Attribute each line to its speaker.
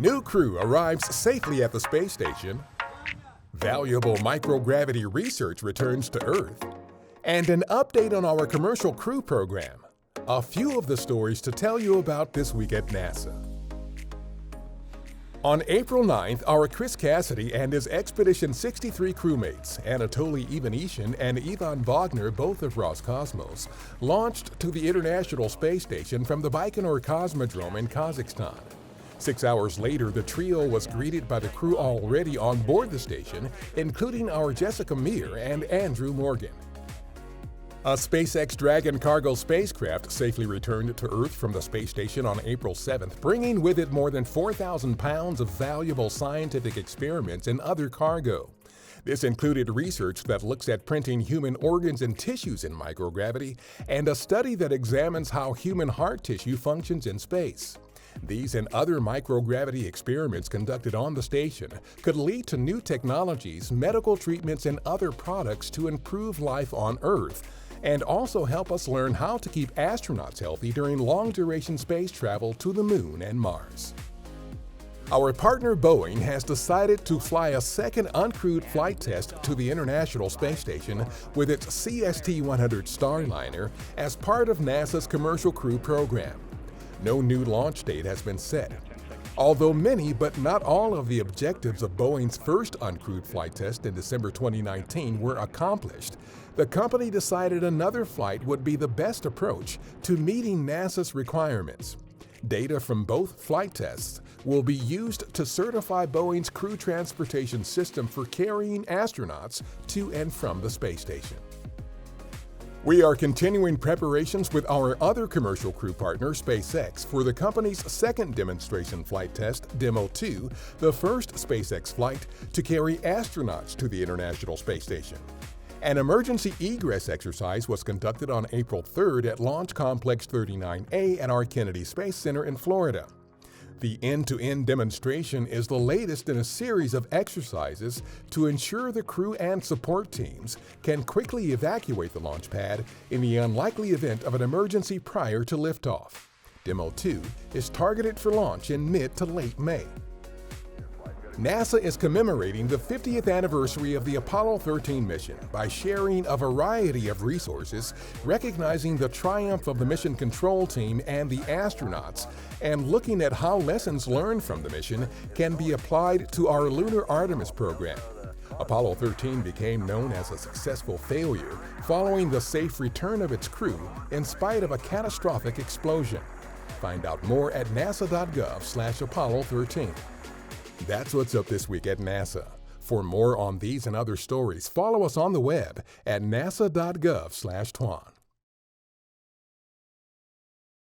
Speaker 1: New crew arrives safely at the space station. Valuable microgravity research returns to Earth. And an update on our commercial crew program. A few of the stories to tell you about this week at NASA. On April 9th, our Chris Cassidy and his Expedition 63 crewmates, Anatoly Ivanishin and Ivan Wagner, both of Roscosmos, launched to the International Space Station from the Baikonur Cosmodrome in Kazakhstan. 6 hours later, the trio was greeted by the crew already on board the station, including our Jessica Meir and Andrew Morgan. A SpaceX Dragon cargo spacecraft safely returned to Earth from the space station on April 7th, bringing with it more than 4,000 pounds of valuable scientific experiments and other cargo. This included research that looks at printing human organs and tissues in microgravity, and a study that examines how human heart tissue functions in space. These and other microgravity experiments conducted on the station could lead to new technologies, medical treatments, and other products to improve life on Earth, and also help us learn how to keep astronauts healthy during long-duration space travel to the Moon and Mars. Our partner Boeing has decided to fly a second uncrewed flight test to the International Space Station with its CST-100 Starliner as part of NASA's Commercial Crew program. No new launch date has been set. Although many but not all of the objectives of Boeing's first uncrewed flight test in December 2019 were accomplished, the company decided another flight would be the best approach to meeting NASA's requirements. Data from both flight tests will be used to certify Boeing's crew transportation system for carrying astronauts to and from the space station. We are continuing preparations with our other commercial crew partner, SpaceX, for the company's second demonstration flight test, Demo 2, the first SpaceX flight to carry astronauts to the International Space Station. An emergency egress exercise was conducted on April 3rd at Launch Complex 39A at our Kennedy Space Center in Florida. The end-to-end demonstration is the latest in a series of exercises to ensure the crew and support teams can quickly evacuate the launch pad in the unlikely event of an emergency prior to liftoff. Demo 2 is targeted for launch in mid to late May. NASA is commemorating the 50th anniversary of the Apollo 13 mission by sharing a variety of resources, recognizing the triumph of the mission control team and the astronauts, and looking at how lessons learned from the mission can be applied to our Lunar Artemis program. Apollo 13 became known as a successful failure following the safe return of its crew in spite of a catastrophic explosion. Find out more at nasa.gov/Apollo 13. That's what's up this week at NASA. For more on these and other stories, follow us on the web at nasa.gov/Twan.